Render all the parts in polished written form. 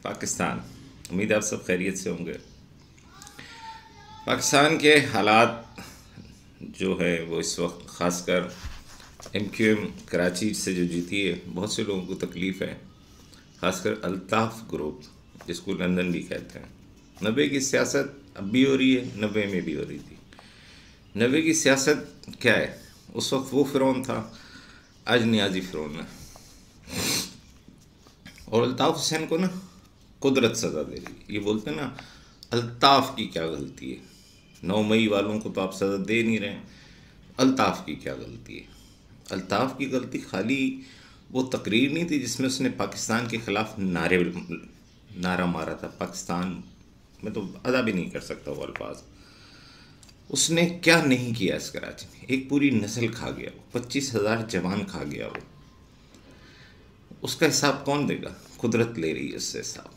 पाकिस्तान। उम्मीद है आप सब खैरियत से होंगे। पाकिस्तान के हालात जो है वो इस वक्त ख़ासकर MQM कराची से जो जीती है, बहुत से लोगों को तकलीफ़ है, ख़ासकर अल्ताफ़ ग्रुप जिसको लंदन भी कहते हैं। 90 की सियासत अब भी हो रही है, 90 में भी हो रही थी। 90 की सियासत क्या है? उस वक्त वो फ़िरौन था, आज नियाज़ी फ़िरौन है। और अल्ताफ़ हुसैन को ना कुदरत सज़ा दे रही है। ये बोलते हैं ना, अल्ताफ़ की क्या गलती है? 9 मई वालों को तो आप सज़ा दे नहीं रहे, अल्ताफ़ की क्या गलती है? अल्ताफ़ की गलती खाली वो तकरीर नहीं थी जिसमें उसने पाकिस्तान के ख़िलाफ़ नारा मारा था। पाकिस्तान में तो अदा भी नहीं कर सकता वो अल्फाज। उसने क्या नहीं किया इस कराची में? एक पूरी नस्ल खा गया वो, 25,000 जवान खा गया वो। उसका हिसाब कौन देगा? कुदरत ले रही है उससे हिसाब।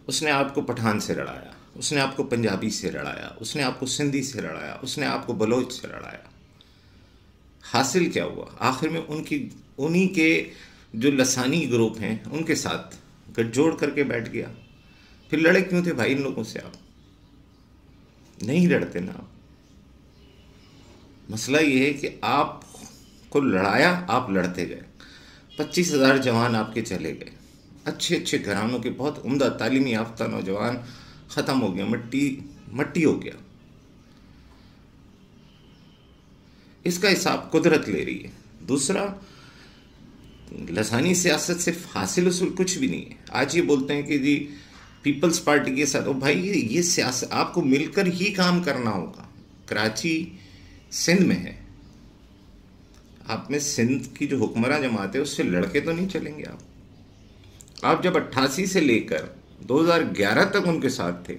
उसने आपको पठान से लड़ाया, उसने आपको पंजाबी से लड़ाया, उसने आपको सिंधी से लड़ाया, उसने आपको बलोच से लड़ाया। हासिल क्या हुआ? आखिर में उन्हीं के जो लसानी ग्रुप हैं उनके साथ गठजोड़ करके बैठ गया। फिर लड़े क्यों थे भाई इन लोगों से? आप नहीं लड़ते ना। आप मसला ये है कि आपको लड़ाया, आप लड़ते गए, 25,000 जवान आपके चले गए, अच्छे अच्छे घरानों के बहुत उम्दा तालीमी याफ्ता नौजवान ख़त्म हो गया, मट्टी हो गया। इसका हिसाब कुदरत ले रही है। दूसरा, लसानी सियासत से हासिल उसूल कुछ भी नहीं है। आज ये बोलते हैं कि जी पीपल्स पार्टी के साथ, भाई ये सियासत आपको मिलकर ही काम करना होगा। कराची सिंध में है, आप में सिंध की जो हुक्मरान जमात है उससे लड़के तो नहीं चलेंगे आप जब 88 से लेकर 2011 तक उनके साथ थे,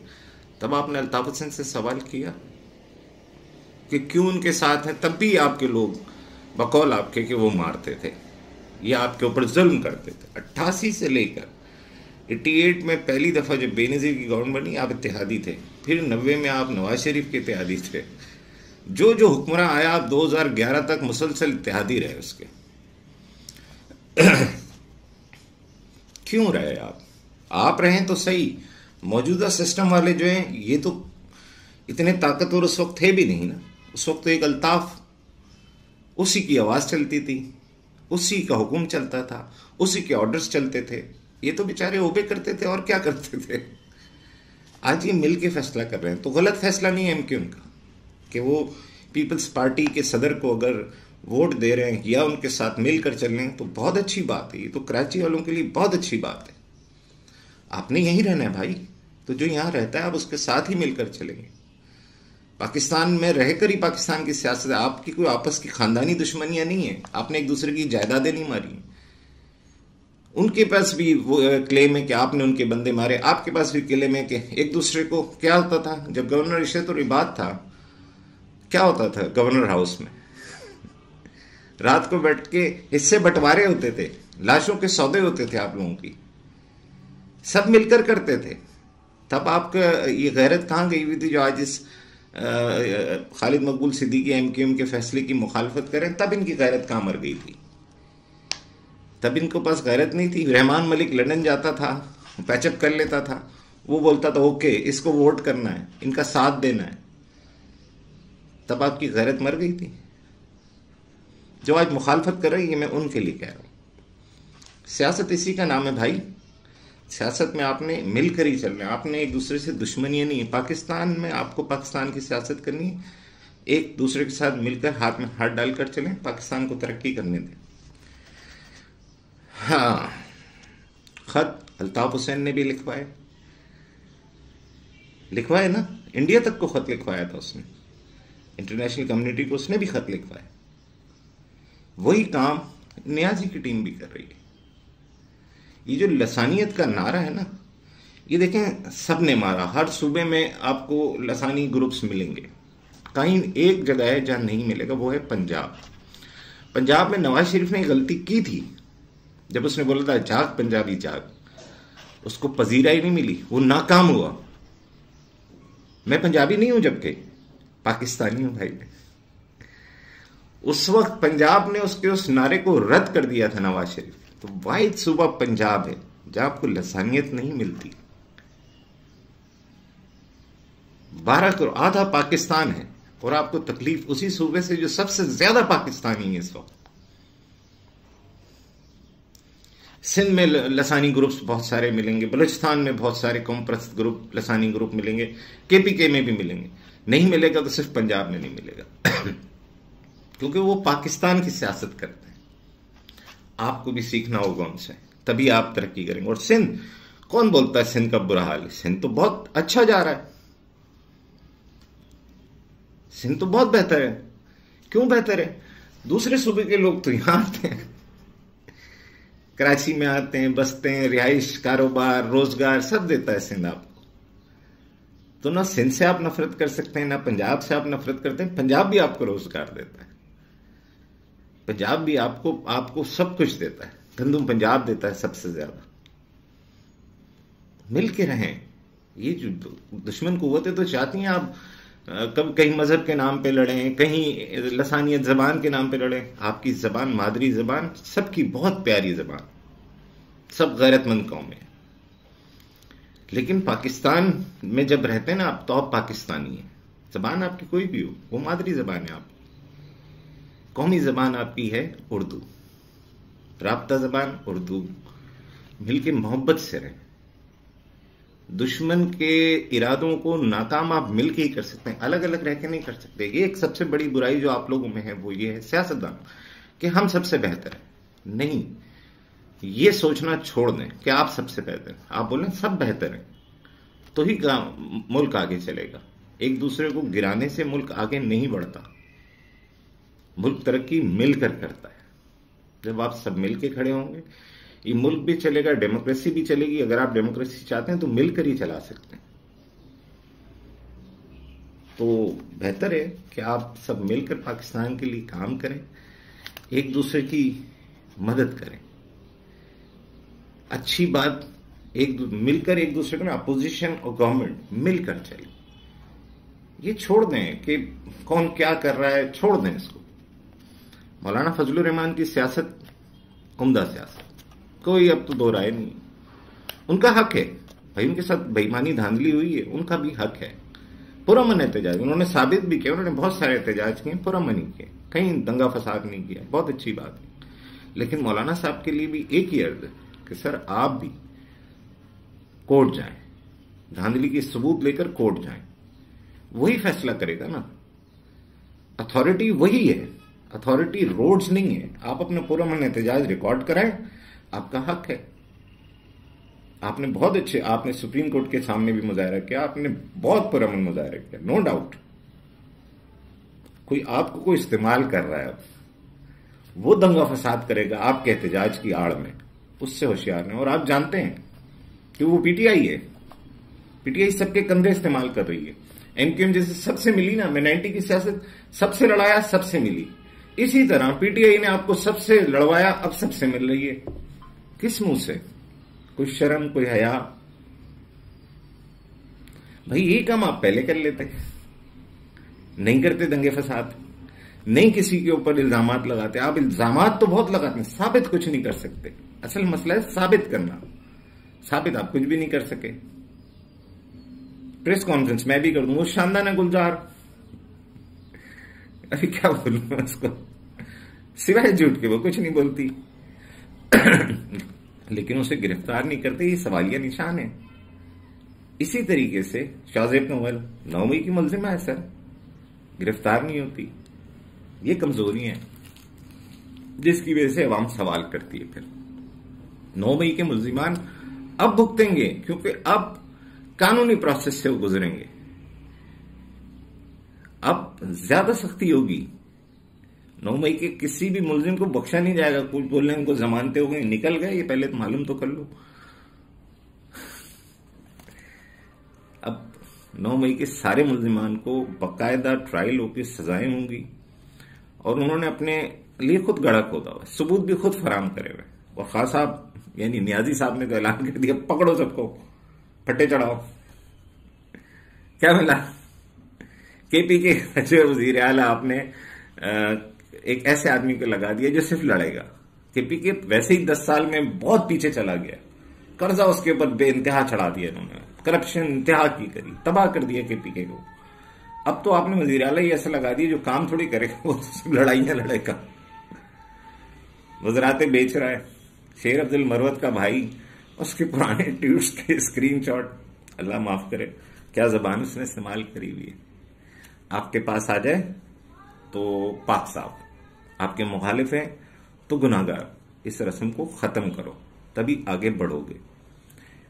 तब आपने अल्ताफ़ हुसैन से सवाल किया कि क्यों उनके साथ हैं? तब भी आपके लोग बकौल आपके कि वो मारते थे या आपके ऊपर जुल्म करते थे। 88 से लेकर 88 में पहली दफ़ा जब बेनज़ीर की गवर्नमेंट बनी, आप इत्तेहादी थे। फिर 90 में आप नवाज शरीफ के इत्तेहादी थे। जो हुक्मरान आया, आप 2011 तक मुसलसल इत्तेहादी रहे उसके। क्यों रहे आप रहे तो सही। मौजूदा सिस्टम वाले जो हैं, ये तो इतने ताकतवर उस वक्त थे भी नहीं ना। उस वक्त तो एक अल्ताफ़, उसी की आवाज़ चलती थी, उसी का हुक्म चलता था, उसी के ऑर्डर्स चलते थे। ये तो बेचारे ओबे करते थे और क्या करते थे। आज ये मिल के फैसला कर रहे हैं, तो गलत फैसला नहीं है MQM का कि वो पीपल्स पार्टी के सदर को अगर वोट दे रहे हैं या उनके साथ मिलकर चल रहे हैं तो बहुत अच्छी बात है। ये तो कराची वालों के लिए बहुत अच्छी बात है। आपने यहीं रहना है भाई, तो जो यहाँ रहता है आप उसके साथ ही मिलकर चलेंगे। पाकिस्तान में रहकर ही पाकिस्तान की सियासत है। आपकी कोई आपस की खानदानी दुश्मनियां नहीं है, आपने एक दूसरे की जायदादें नहीं मारी। उनके पास भी वो क्लेम है कि आपने उनके बंदे मारे, आपके पास भी क्लेम है कि एक दूसरे को। क्या होता था जब गवर्नर इशरत और इबाद था, क्या होता था गवर्नर हाउस में? रात को बैठ के हिस्से बंटवारे होते थे, लाशों के सौदे होते थे आप लोगों की, सब मिलकर करते थे। तब आपका ये गैरत कहाँ गई हुई थी जो आज इस खालिद मकबूल सिद्दीकी MQM के फैसले की मुखालफत करें? तब इनकी गैरत कहाँ मर गई थी? तब इनको पास गैरत नहीं थी। रहमान मलिक लंदन जाता था, पैचअप कर लेता था, वो बोलता था ओके इसको वोट करना है, इनका साथ देना है। तब आपकी गैरत मर गई थी। जो आज मुखालफत कर रही है, मैं उनके लिए कह रहा हूँ। सियासत इसी का नाम है भाई। सियासत में आपने मिलकर ही चलना है, आपने एक दूसरे से दुश्मनी नहीं है। पाकिस्तान में आपको पाकिस्तान की सियासत करनी है, एक दूसरे के साथ मिलकर हाथ में हाथ डालकर चलें, पाकिस्तान को तरक्की करने दें। हाँ, खत अल्ताफ़ हुसैन ने भी लिखवाया ना, इंडिया तक को खत लिखवाया था उसने, इंटरनेशनल कम्युनिटी को उसने भी खत लिखवाया। वही काम नियाज़ी की टीम भी कर रही है। ये जो लसानियत का नारा है ना, ये देखें सब ने मारा। हर सूबे में आपको लसानी ग्रुप्स मिलेंगे। कहीं एक जगह है जहां नहीं मिलेगा, वो है पंजाब। पंजाब में नवाज शरीफ ने गलती की थी जब उसने बोला था जाग पंजाबी जाग, उसको पजीराई नहीं मिली, वो नाकाम हुआ। मैं पंजाबी नहीं हूं जबकि पाकिस्तानी हूं भाई। उस वक्त पंजाब ने उसके उस नारे को रद्द कर दिया था नवाज शरीफ। तो वाहिद सूबा पंजाब है जहां आपको लसानियत नहीं मिलती। 12 करोड़, आधा पाकिस्तान है, और आपको तकलीफ उसी सूबे से जो सबसे ज्यादा पाकिस्तानी है इस वक्त। सिंध में लसानी ग्रुप्स बहुत सारे मिलेंगे, बलूचिस्तान में बहुत सारे कौम परस्त ग्रुप, लसानी ग्रुप मिलेंगे, केपीके में भी मिलेंगे। नहीं मिलेगा तो सिर्फ पंजाब में नहीं मिलेगा क्योंकि वो पाकिस्तान की सियासत करते हैं। आपको भी सीखना होगा उनसे, तभी आप तरक्की करेंगे। और सिंध, कौन बोलता है सिंध का बुरा हाल है? सिंध तो बहुत अच्छा जा रहा है, सिंध तो बहुत बेहतर है। क्यों बेहतर है? दूसरे सूबे के लोग तो यहां आते हैं, कराची में आते हैं, बसते हैं, रिहाइश, कारोबार, रोजगार सब देता है सिंध आपको। तो ना सिंध से आप नफरत कर सकते हैं, ना पंजाब से आप नफरत करते हैं। पंजाब भी आपको रोजगार देता है, पंजाब भी आपको सब कुछ देता है। गंदम पंजाब देता है सबसे ज्यादा। मिल के रहें। ये जो दुश्मन कुव्वतें तो चाहती हैं आप कब कहीं मजहब के नाम पे लड़ें, कहीं लसानियत जबान के नाम पे लड़ें। आपकी जबान, मादरी जबान, सबकी बहुत प्यारी जबान, सब गैरतमंद कौम है। लेकिन पाकिस्तान में जब रहते हैं ना आप, तो आप पाकिस्तानी हैं। जबान आपकी कोई भी हो, वो मादरी जबान है आपकी। कौमी जबान आपकी है उर्दू, राब्ता जबान उर्दू। मिलके मोहब्बत से रहें। दुश्मन के इरादों को नाकाम आप मिलके ही कर सकते हैं, अलग अलग रह के नहीं कर सकते। ये एक सबसे बड़ी बुराई जो आप लोगों में है वो ये है, सियासतदान, कि हम सबसे बेहतर हैं। नहीं, ये सोचना छोड़ दें कि आप सबसे बेहतर हैं। आप बोलें सब बेहतर हैं तो ही मुल्क आगे चलेगा। एक दूसरे को गिराने से मुल्क आगे नहीं बढ़ता। मुल्क तरक्की मिलकर करता है। जब आप सब मिलके खड़े होंगे, ये मुल्क भी चलेगा, डेमोक्रेसी भी चलेगी। अगर आप डेमोक्रेसी चाहते हैं तो मिलकर ही चला सकते हैं। तो बेहतर है कि आप सब मिलकर पाकिस्तान के लिए काम करें, एक दूसरे की मदद करें। अच्छी बात, मिलकर एक दूसरे को ना, अपोजिशन और गवर्नमेंट मिलकर चले। ये छोड़ दें कि कौन क्या कर रहा है, छोड़ दें इसको। मौलाना फजलुर रहमान की सियासत उम्दा सियासत, कोई अब तो दो राय नहीं। उनका हक है भाई, उनके साथ बेईमानी धांधली हुई है, उनका भी हक है। पुरअमन एहतजाज उन्होंने साबित भी किया, उन्होंने बहुत सारे एहतजाज किए, पुरअमन ही किए, कहीं दंगा फसाद नहीं किया, बहुत अच्छी बात है। लेकिन मौलाना साहब के लिए भी एक ही अर्ज है कि सर आप भी कोर्ट जाएं, धांधली की सबूत लेकर कोर्ट जाएं। वही फैसला करेगा ना, अथॉरिटी वही है, अथॉरिटी रोड्स नहीं है। आप अपना पुरअमन एहतजाज रिकॉर्ड कराएं, आपका हक है। आपने बहुत अच्छे, आपने सुप्रीम कोर्ट के सामने भी मुजाहरा किया, आपने बहुत पुरअमन मुजाहरा किया, नो डाउट। कोई आपको कोई इस्तेमाल कर रहा है, वो दंगा फसाद करेगा आपके एहतजाज की आड़ में, उससे होशियार है। और आप जानते हैं कि वो पीटीआई है, पीटीआई सबके कंधे इस्तेमाल कर रही है। एमक्यूएम जैसे सबसे मिली ना, मैं 90 की सियासत सबसे लड़ाया, सबसे मिली। इसी तरह पीटीआई ने आपको सबसे लड़वाया, अब सबसे मिल रही है। किस मुंह से? कोई शर्म, कोई हया? भाई ये काम आप पहले कर लेते, नहीं करते दंगे फसाद, नहीं किसी के ऊपर इल्जामात लगाते। आप इल्जामात तो बहुत लगाते हैं, साबित कुछ नहीं कर सकते। असल मसला है साबित करना। साबित आप कुछ भी नहीं कर सके। प्रेस कॉन्फ्रेंस मैं भी कर दूंगा, शानदार है गुलजार, अभी क्या बोलूं उसको, सिवाय झूठ के वो कुछ नहीं बोलती। लेकिन उसे गिरफ्तार नहीं करते, ये सवालिया निशान है। इसी तरीके से शाहजेब नवल 9 मई की मुलजिमा है सर, गिरफ्तार नहीं होती। ये कमजोरी है जिसकी वजह से अवाम सवाल करती है। फिर 9 मई के मुलजिमान अब भुगतेंगे, क्योंकि अब कानूनी प्रोसेस से वो गुजरेंगे। अब ज्यादा सख्ती होगी। 9 मई के किसी भी मुलजिम को बख्शा नहीं जाएगा। कुछ बोलने इनको जमानते हो गए, निकल गए, ये पहले तो मालूम तो कर लो। अब 9 मई के सारे मुलजिमान को बाकायदा ट्रायल होकर सजाएं होंगी, और उन्होंने अपने लिए खुद गड़ा खोदा हुआ, सबूत भी खुद फराम करे हुए। और खास साहब यानी नियाजी साहब ने तो ऐलान कर दिया, पकड़ो सबको, फट्टे चढ़ाओ। क्या मिला? केपी के अच्छे वजीर आला आपने एक ऐसे आदमी को लगा दिया जो सिर्फ लड़ेगा। केपी के वैसे ही 10 साल में बहुत पीछे चला गया, कर्जा उसके ऊपर बेइंतहा चढ़ा दिया इन्होंने, करप्शन इंतहा की करी, तबाह कर दिया केपीके को। अब तो आपने वजीर आला ही ऐसा लगा दिया जो काम थोड़ी करेगा, वो तो लड़ाइयां लड़ेगा, वजरातें बेच रहा है। शेर अब्दुल मरवत का भाई, उसके पुराने ट्वीट्स के स्क्रीनशॉट, अल्लाह माफ करे क्या जबान उसने इस्तेमाल करी हुई है। आपके पास आ जाए तो पाक साफ, आपके मुखालिफ हैं तो गुनाहगार। इस रस्म को खत्म करो, तभी आगे बढ़ोगे।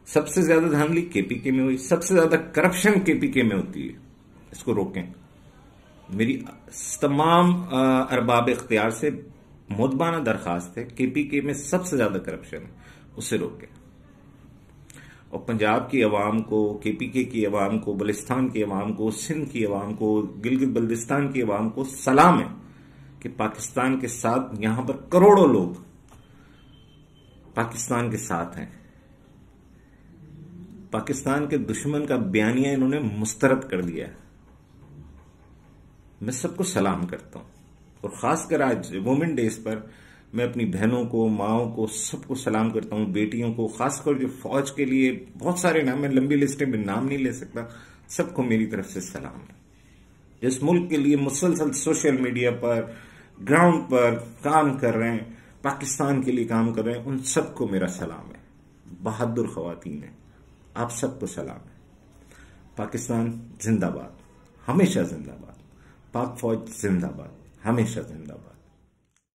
सबसे ज्यादा धांधली केपीके में हुई, सबसे ज्यादा करप्शन केपीके में होती है, इसको रोकें। मेरी तमाम अरबाब इख्तियार से मुतबाना दरखास्त है, केपीके में सबसे ज्यादा करप्शन है, उसे रोकें। और पंजाब की अवाम को, केपीके की अवाम को, बलिस्तान की अवाम को, सिंध की अवाम को, गिलगित बल्दिस्तान की अवाम को सलाम है कि पाकिस्तान के साथ, यहां पर करोड़ों लोग पाकिस्तान के साथ हैं। पाकिस्तान के दुश्मन का बयानिया इन्होंने मुस्तरद कर दिया है। मैं सबको सलाम करता हूं, और खासकर आज वुमेन डेज पर मैं अपनी बहनों को, माओं को, सबको सलाम करता हूं, बेटियों को, खासकर जो फौज के लिए बहुत सारे नाम, मैं लंबी लिस्टें में नाम नहीं ले सकता, सबको मेरी तरफ से सलाम है। इस मुल्क के लिए मुसलसल सोशल मीडिया पर, ग्राउंड पर काम कर रहे हैं, पाकिस्तान के लिए काम कर रहे हैं, उन सबको मेरा सलाम है। बहादुर खवातीन है, आप सबको सलाम है। पाकिस्तान जिंदाबाद, हमेशा जिंदाबाद। पाक फौज जिंदाबाद, हमेशा जिंदाबाद।